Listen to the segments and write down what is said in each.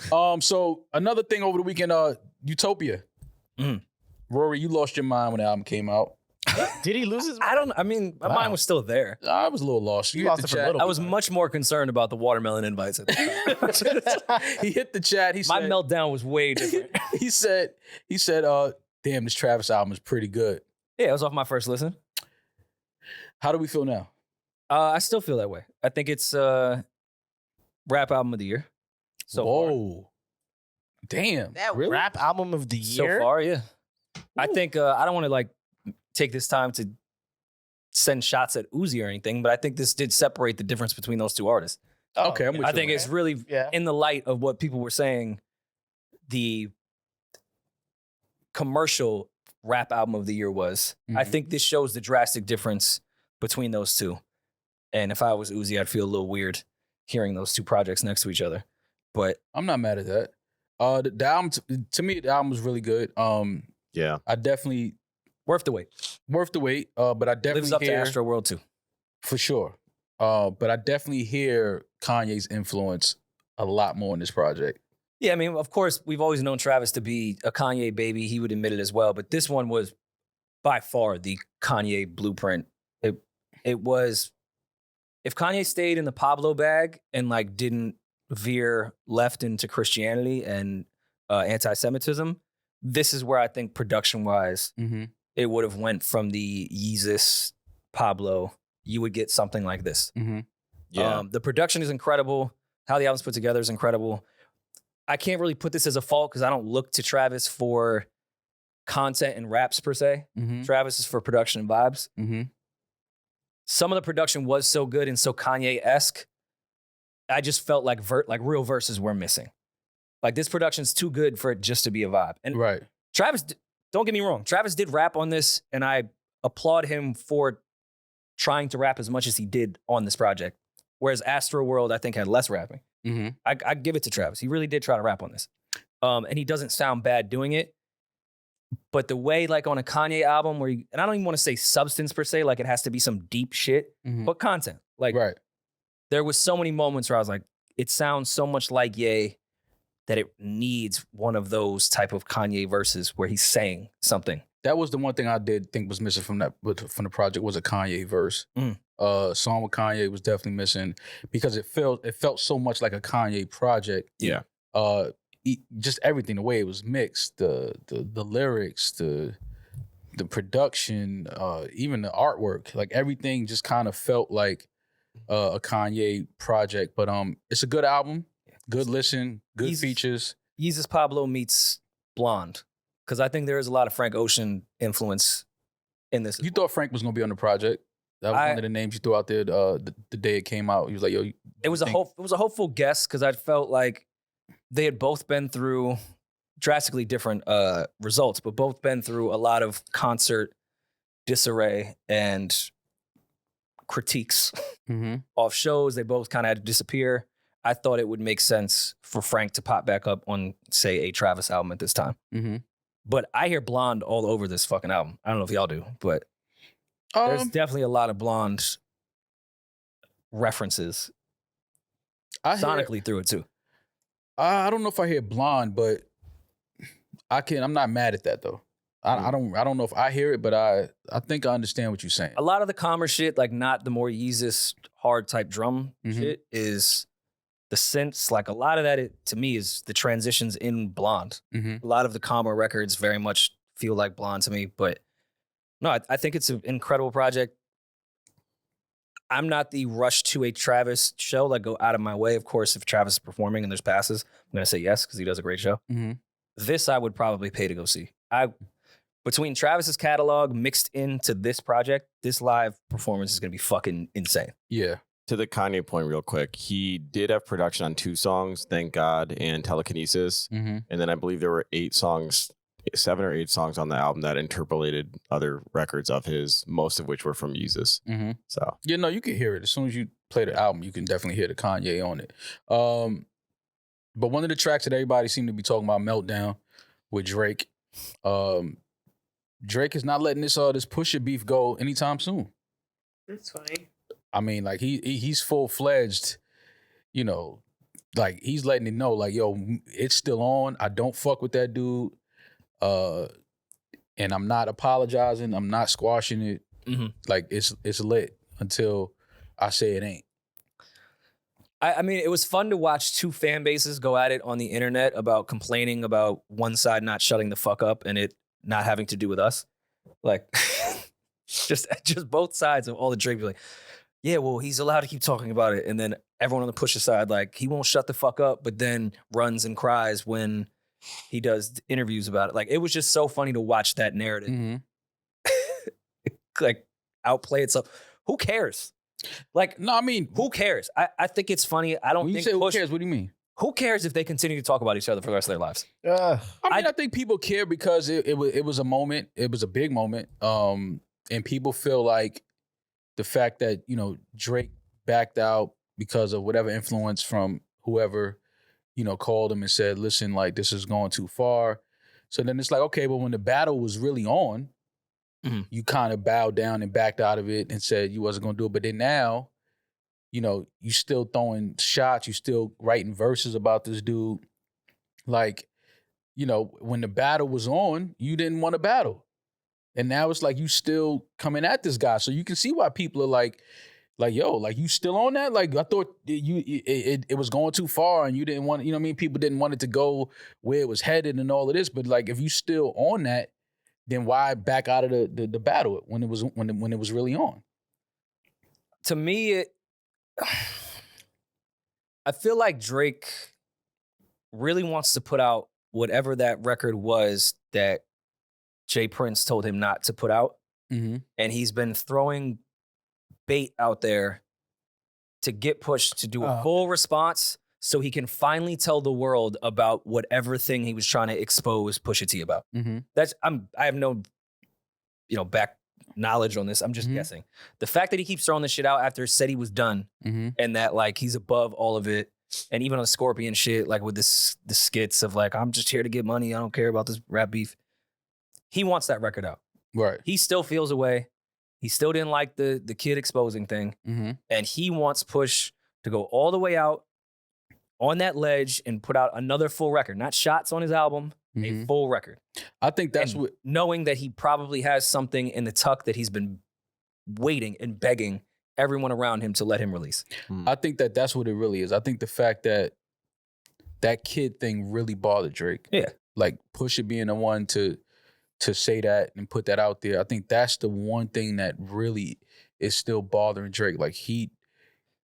So another thing over the weekend, Utopia. Rory, you lost your mind when the album came out. Did he lose his my mind was still there. I was a little lost. You lost hit it the for a chat. little I was much more concerned about the watermelon invites at the time. He hit the chat. He My said, meltdown was way different. he said, damn, this Travis album is pretty good. Yeah, it was off my first listen. How do we feel now? I still feel that way. I think it's rap album of the year. So Whoa. Damn. that really? rap album of the far. year? So far, yeah. I think I don't want to like take this time to send shots at Uzi or anything, but I think this did separate the difference between those two artists. Okay, I'm with I you think on it's that. really Yeah. in the light of what people were saying, the commercial rap album of the year was. I Mhm. think this shows the drastic difference between those two. And if I was Uzi, I'd feel a little weird hearing those two projects next to each other. But I'm not mad at that. The album, to me, the album was really good. Yeah. I definitely, worth the wait. worth the wait, but I definitely Lives up hear, to Astro World too. for sure. But I definitely hear Kanye's influence a lot more in this project. Yeah, I mean, of course, we've always known Travis to be a Kanye baby. He would admit it as well. But this one was by far the Kanye blueprint. It was, if Kanye stayed in the Pablo bag and like didn't veer left into Christianity and anti-Semitism, this is where I think production-wise, Mm-hmm. it would have went from the Yeezus, Pablo. You would get something like this. Mm-hmm. Yeah. The production is incredible. How the album's put together is incredible. I can't really put this as a fault because I don't look to Travis for content and raps per se. Mm-hmm. Travis is for production and vibes. Mm-hmm. Some of the production was so good and so Kanye-esque. I just felt like real verses were missing. Like this production's too good for it just to be a vibe. And Right. Travis, don't get me wrong, Travis did rap on this, and I applaud him for trying to rap as much as he did on this project. Whereas Astro World, I think, had less rapping. Mm-hmm. I give it to Travis. He really did try to rap on this. And he doesn't sound bad doing it. But the way, like on a Kanye album where and I don't even want to say substance per se, like it has to be some deep shit, Mm-hmm. but content. Like Right. there was so many moments where I was like, it sounds so much like Ye that it needs one of those type of Kanye verses where he's saying something. That was the one thing I did think was missing from the project was a Kanye verse. Song with Kanye was definitely missing because it felt so much like a Kanye project. Yeah. Just everything, the way it was mixed, the lyrics, the production, even the artwork, like everything just kind of felt like a Kanye project. But it's a good album, good listen, good features. Yeezus Pablo meets Blonde. Because I think there is a lot of Frank Ocean influence in this. You thought Frank was gonna be on the project? That was one of the names you threw out there the day it came out. He was like, "Yo." It was a hopeful guess because I felt like they had both been through drastically different results, but both been through a lot of concert disarray and critiques off shows. They both kind of had to disappear. I thought it would make sense for Frank to pop back up on, say, a Travis album at this time. Mm-hmm. But I hear Blonde all over this fucking album. I don't know if y'all do, but there's definitely a lot of Blonde references sonically through it too. I don't know if I hear Blonde, but I'm not mad at that though. I don't know if I hear it, but I think I understand what you're saying. A lot of the calmer shit, like not the more Yeezus hard type drum shit, is the synths. Like a lot of that, to me, is the transitions in Blonde. Mm-hmm. A lot of the calmer records very much feel like Blonde to me, but no, I think it's an incredible project. I'm not the rush to a Travis show, like go out of my way. Of course, if Travis is performing and there's passes, I'm going to say yes because he does a great show. Mm-hmm. This I would probably pay to go see. Between Travis's catalog mixed into this project, this live performance is going to be fucking insane. Yeah. To the Kanye point real quick, he did have production on 2 songs, Thank God and Telekinesis. Mm-hmm. And then I believe there were 7 or 8 songs on the album that interpolated other records of his, most of which were from Yeezus. Mm-hmm. So yeah, no, you can hear it. As soon as you play the album, you can definitely hear the Kanye on it. But one of the tracks that everybody seemed to be talking about, Meltdown, with Drake. Drake is not letting this Pusha beef go anytime soon. That's funny. I mean, like he's full-fledged, like he's letting it know, like, yo, it's still on. I don't fuck with that dude. And I'm not apologizing. I'm not squashing it. Like it's lit until I say it ain't. I mean, it was fun to watch two fan bases go at it on the internet about complaining about one side not shutting the fuck up and it not having to do with us. Like, just both sides of all the Drake be like, yeah, well, he's allowed to keep talking about it. And then everyone on the Pusha side, like, he won't shut the fuck up, but then runs and cries when he does interviews about it. Like, it was just so funny to watch that narrative. Like, outplay itself. Who cares? Like, No, I mean, who cares? I think it's funny. I don't when you think say who Push, cares, what do you mean? who cares if they continue to talk about each other for the rest of their lives? I mean, I think people care because it was a moment. It was a big moment. And people feel like the fact that, you know, Drake backed out because of whatever influence from whoever, you know, called him and said, listen, like, this is going too far. So then it's like, okay, but when the battle was really on, you kind of bowed down and backed out of it and said you wasn't going to do it. But then now, you know, you still throwing shots, you still writing verses about this dude. Like, you know, when the battle was on, you didn't want to battle. And now it's like you still coming at this guy. So you can see why people are like, yo, like, you still on that? Like, I thought it was going too far and you didn't want, you know what I mean? People didn't want it to go where it was headed and all of this. But like, if you still on that, then why back out of the battle when it was really on? To me, I feel like Drake really wants to put out whatever that record was that Jay Prince told him not to put out. And he's been throwing bait out there to get Push to do a full response so he can finally tell the world about whatever thing he was trying to expose Pusha T about. I have no, back knowledge on this. I'm just guessing. The fact that he keeps throwing this shit out after it said he was done and that, like, he's above all of it. And even on the Scorpion shit, like with the skits of like, I'm just here to get money. I don't care about this rap beef. He wants that record out. Right. He still feels away. He still didn't like the kid exposing thing. And he wants Push to go all the way out on that ledge and put out another full record, not shots on his album, a full record. I think that's and what, knowing that he probably has something in the tuck that he's been waiting and begging everyone around him to let him release. I think that's what it really is. I think the fact that that kid thing really bothered Drake. Yeah. Like Pusha being the one to say that and put that out there. I think that's the one thing that really is still bothering Drake. Like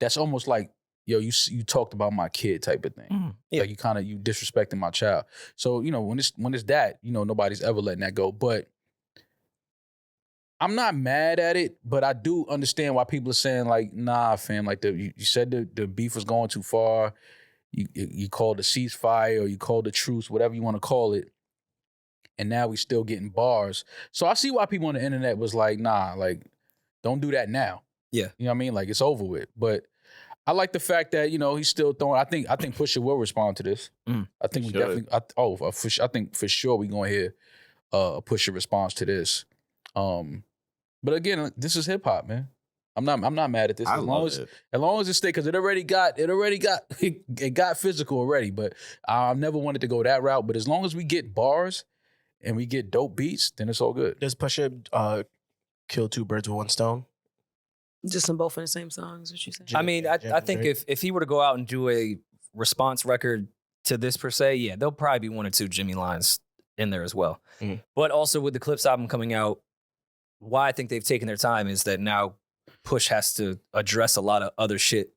that's almost like, yo, you talked about my kid type of thing. Yeah. Like you disrespecting my child. So, you know, when it's that, you know, nobody's ever letting that go. But I'm not mad at it, but I do understand why people are saying like, nah, fam, like you said the beef was going too far. You called a ceasefire or you called a truce, whatever you want to call it. And now we still getting bars. So I see why people on the internet was like, nah, like, don't do that now. Yeah. You know what I mean? Like, it's over with. But I like the fact that, you know, he's still throwing. I think Pusha will respond to this. I think we definitely. I think for sure we gonna hear a Pusha response to this. But again, this is hip hop, man. I'm not mad at this. As long as it stay, because it got physical already. But I've never wanted to go that route. But as long as we get bars and we get dope beats, then it's all good. Does Pusha kill two birds with one stone? Just them both in the same songs, what you saying? I mean, I think if he were to go out and do a response record to this per se, yeah, there'll probably be one or two Jimmy lines in there as well. But also with the Clips album coming out, why I think they've taken their time is that now Push has to address a lot of other shit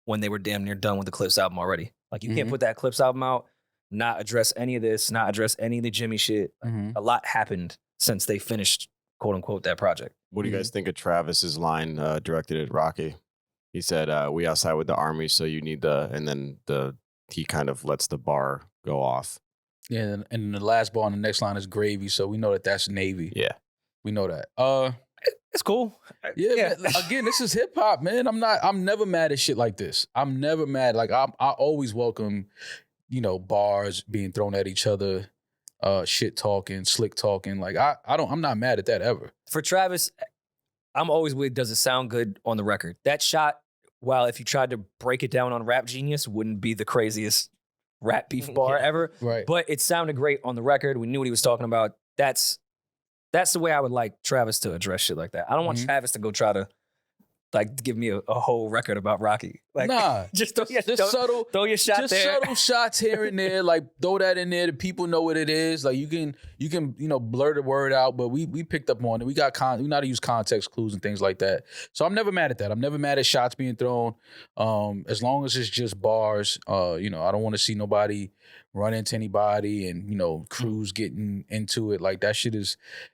when they were damn near done with the Clips album already. Like, you can't put that Clips album out, not address any of this, not address any of the Jimmy shit. A lot happened since they finished, quote unquote, that project. What do you guys think of Travis's line directed at Rocky? He said, "We outside with the army, so you need and then he kind of lets the bar go off." Yeah, and the last bar on the next line is gravy, so we know that that's Navy. Yeah, we know that. It's cool. Yeah. Man, again, this is hip hop, man. I'm never mad at shit like this. I'm never mad. Like I always welcome, you know, bars being thrown at each other, shit talking, slick talking. Like I'm not mad at that ever. For Travis, I'm always with, does it sound good on the record? That shot while if you tried to break it down on Rap Genius, wouldn't be the craziest rap beef bar ever. Right. But it sounded great on the record. We knew what he was talking about. That's the way I would like Travis to address shit like that. I don't want Travis to go try to like give me a whole record about Rocky. Like, Nah, just throw your shot just there. subtle shots here and there. Like throw that in there. The people know what it is. Like you can blur the word out. But we picked up on it. We know how to use context clues and things like that. So I'm never mad at that. I'm never mad at shots being thrown. As long as it's just bars. I don't want to see nobody run into anybody and crews getting into it. Like that shit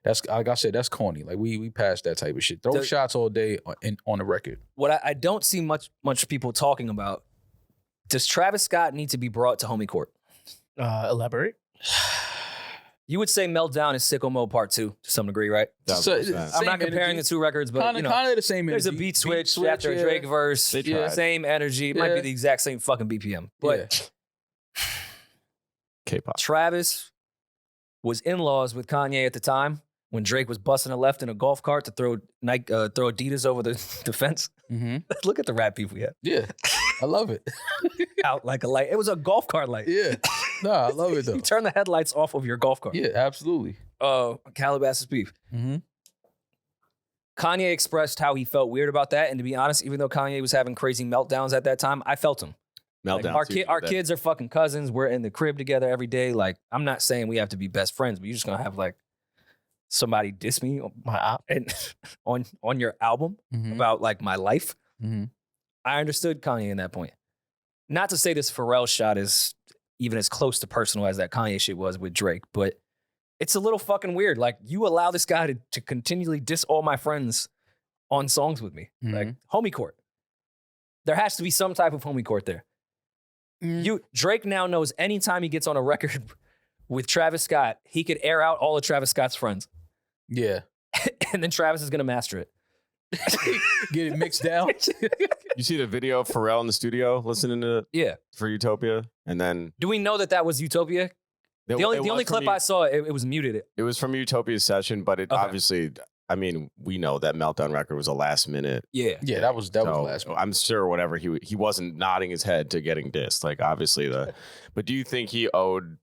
that's like I said, that's corny. Like we passed that type of shit. Throw shots all day on the record. What I don't see much people talking about, does Travis Scott need to be brought to homie court? Elaborate. You would say Meltdown is Sicko Mode Part 2 to some degree, right? So, I'm not comparing the two records, but kind of the same energy. there's a beat switch after a Drake verse. Same energy. It might be the exact same fucking BPM. But K-pop. Travis was in-laws with Kanye at the time when Drake was busting a left in a golf cart to throw Adidas over the fence. Mm-hmm. Look at the rap beef we had. Yeah, I love it. Out like a light. It was a golf cart light. Yeah, I love it though. You turn the headlights off of your golf cart. Yeah, absolutely. Calabasas beef. Mm-hmm. Kanye expressed how he felt weird about that, and to be honest, even though Kanye was having crazy meltdowns at that time, I felt him. Meltdown. Like our kids are fucking cousins. We're in the crib together every day. Like, I'm not saying we have to be best friends, but you're just gonna have like somebody diss me on your album about like my life. Mm-hmm. I understood Kanye in that point. Not to say this Pharrell shot is even as close to personal as that Kanye shit was with Drake, but it's a little fucking weird. Like, you allow this guy to continually diss all my friends on songs with me. Like, homie court. There has to be some type of homie court there. Drake now knows anytime he gets on a record with Travis Scott, he could air out all of Travis Scott's friends. Yeah. And then Travis is going to master it. Get it mixed down. You see the video of Pharrell in the studio listening to for Utopia? And then do we know that was Utopia? The only clip I saw, it was muted. It was from Utopia's session, but it obviously, I mean, we know that Meltdown record was a last minute. Yeah, that was last minute. I'm sure whatever he wasn't nodding his head to getting dissed. Like obviously but do you think he owed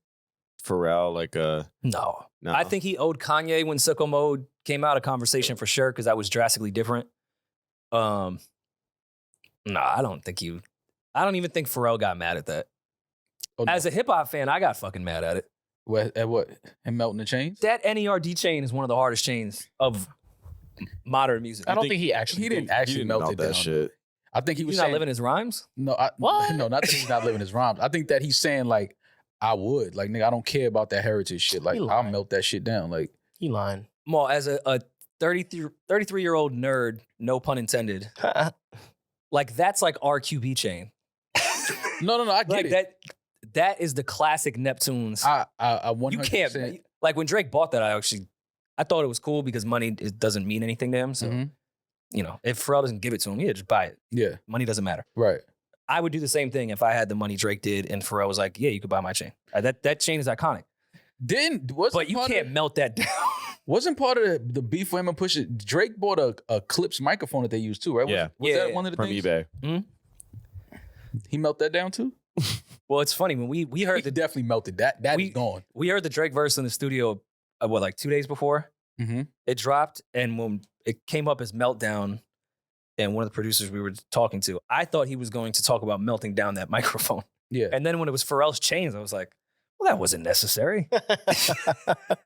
Pharrell like a No. I think he owed Kanye when Sicko Mode came out a conversation for sure, because that was drastically different. I don't even think Pharrell got mad at that. Oh, no. As a hip hop fan, I got fucking mad at it. At what? And melting the chains? That NERD chain is one of the hardest chains of modern music. I don't think he didn't actually melt that shit. I think he was not saying, living his rhymes. No, no, not that he's not living his rhymes. I think that he's saying like, I would like, nigga, I don't care about that heritage shit. Like, I'll melt that shit down. Like, he lying. Well, as a 33-year-old nerd, no pun intended. Like, that's like our QB chain. No, I get it. That is the classic Neptunes. I 100%. You can't, like, when Drake bought that, I thought it was cool because money doesn't mean anything to him. So, if Pharrell doesn't give it to him, just buy it. Yeah. Money doesn't matter. Right. I would do the same thing if I had the money Drake did and Pharrell was like, yeah, you could buy my chain. That chain is iconic. But you can't melt that down. Wasn't part of the beef for him and Pusha? Drake bought a Clips microphone that they used too, right? Was that one of the from things? eBay? Mm-hmm. He melted that down too? Well, it's funny when we heard he definitely melted that. Is gone. We heard the Drake verse in the studio, like 2 days before it dropped, and when it came up as Meltdown, and one of the producers we were talking to, I thought he was going to talk about melting down that microphone. Yeah. And then when it was Pharrell's chains, I was like, well, that wasn't necessary.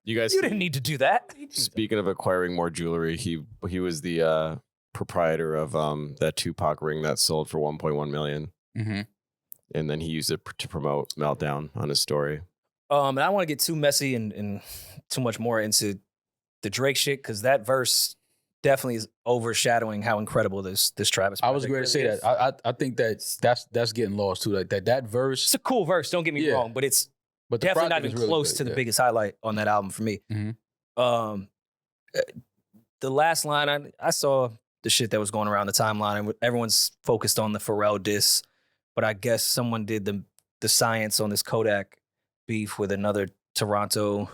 You guys, you didn't need to do that. Speaking of acquiring more jewelry, he was the proprietor of that Tupac ring that sold for $1.1 million. Mm-hmm. And then he used it to promote Meltdown on his story. And I don't want to get too messy and too much more into the Drake shit, because that verse definitely is overshadowing how incredible this Travis. I was going to say that. I think that's getting lost too. Like that verse. It's a cool verse. Don't get me wrong, but it's definitely not even close to the biggest highlight on that album for me. Mm-hmm. The last line, I saw the shit that was going around the timeline, and everyone's focused on the Pharrell diss, but I guess someone did the science on this Kodak beef with another Toronto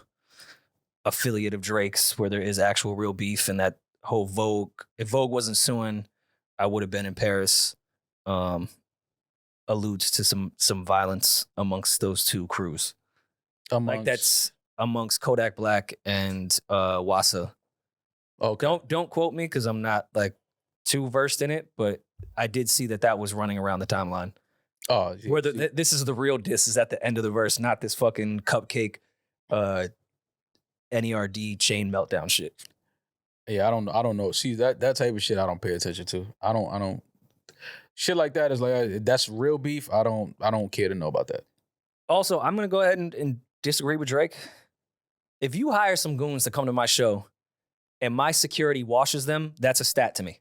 affiliate of Drake's, where there is actual real beef, and that whole Vogue. If Vogue wasn't suing, I would have been in Paris. alludes to some violence amongst those two crews. Like that's amongst Kodak Black and Wassa. Okay. Don't quote me because I'm not like too versed in it, but I did see that was running around the timeline. Oh, Where this is the real diss is at the end of the verse, not this fucking cupcake NERD chain meltdown shit. Yeah, I don't know. See, that type of shit I don't pay attention to. I don't shit like that is like that's real beef. I don't care to know about that. Also, I'm gonna go ahead and disagree with Drake. If you hire some goons to come to my show and my security washes them, that's a stat to me.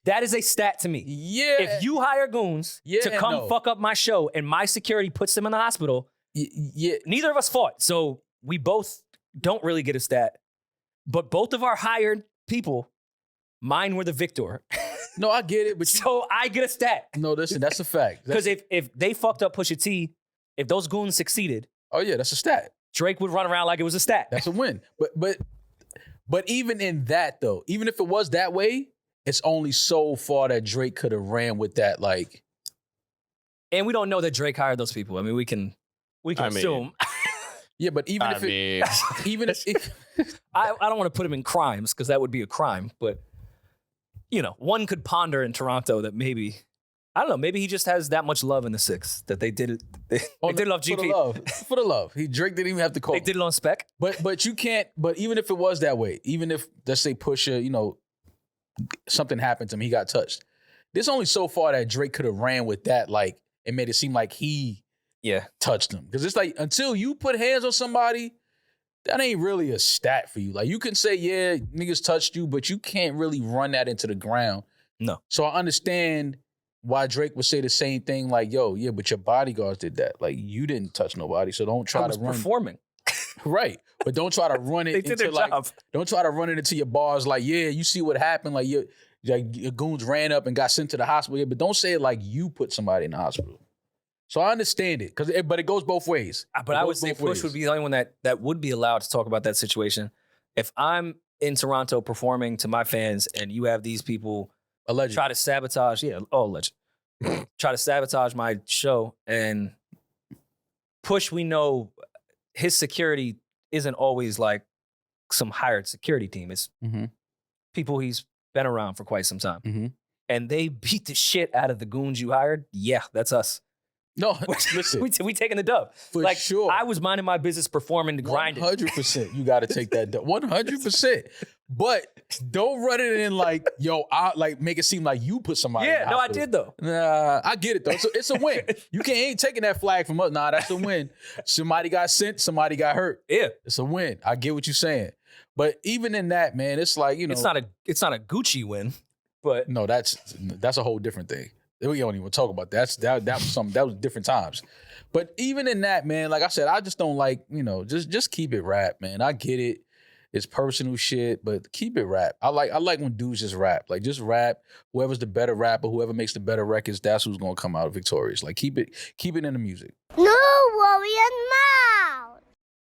That is a stat to me. Yeah. If you hire goons to come fuck up my show and my security puts them in the hospital, yeah. Neither of us fought. So we both don't really get a stat. But both of our hired people, mine were the victor. No, I get it. But so I get a stat. No, listen, that's a fact. Because if they fucked up Pusha T, if those goons succeeded, oh yeah, that's a stat. Drake would run around like it was a stat. That's a win. But even in that though, even if it was that way, it's only so far that Drake could have ran with that, like. And we don't know that Drake hired those people. I mean, we can assume. Yeah, but even if I don't want to put him in crimes because that would be a crime. But one could ponder in Toronto that maybe. I don't know. Maybe he just has that much love in the six that they did it. They did love GP. For the love. Drake didn't even have to call. They did it on spec. But you can't. But even if it was that way, even if let's say Pusha, something happened to him, he got touched. There's only so far that Drake could have ran with that, like, and made it seem like he touched him. Because it's like until you put hands on somebody, that ain't really a stat for you. Like you can say, yeah, niggas touched you, but you can't really run that into the ground. No. So I understand why Drake would say the same thing, like, yo, yeah, but your bodyguards did that. Like, you didn't touch nobody, so don't try to run. Performing. Right. But don't try to run it into job. Don't try to run it into your bars like, yeah, you see what happened, like your goons ran up and got sent to the hospital. Yeah, but don't say it like you put somebody in the hospital. So I understand it, but it goes both ways. But I would say Push would be the only one that would be allowed to talk about that situation. If I'm in Toronto performing to my fans and you have these people alleged try to sabotage, alleged. Try to sabotage my show, and Push, we know his security isn't always like some hired security team. It's people he's been around for quite some time. And they beat the shit out of the goons you hired. Yeah, that's us. No, listen. we taking the dub. For sure. I was minding my business, performing to grind it. 100%. You got to take that dub. 100%. But don't run it in like, yo, I like make it seem like you put somebody in the hospital. I did though. Nah, I get it though. It's a win. You ain't taking that flag from us. Nah, that's a win. Somebody got sent, somebody got hurt. Yeah. It's a win. I get what you're saying. But even in that, man, it's like, it's not a Gucci win, but no, that's a whole different thing. We don't even talk about that. That was something that was different times. But even in that, man, like I said, I just don't like, just keep it rap, man. I get it. It's personal shit, but keep it rap. I like when dudes just rap. Like just rap. Whoever's the better rapper, whoever makes the better records, that's who's gonna come out victorious. Like keep it in the music. NewRoryNMal.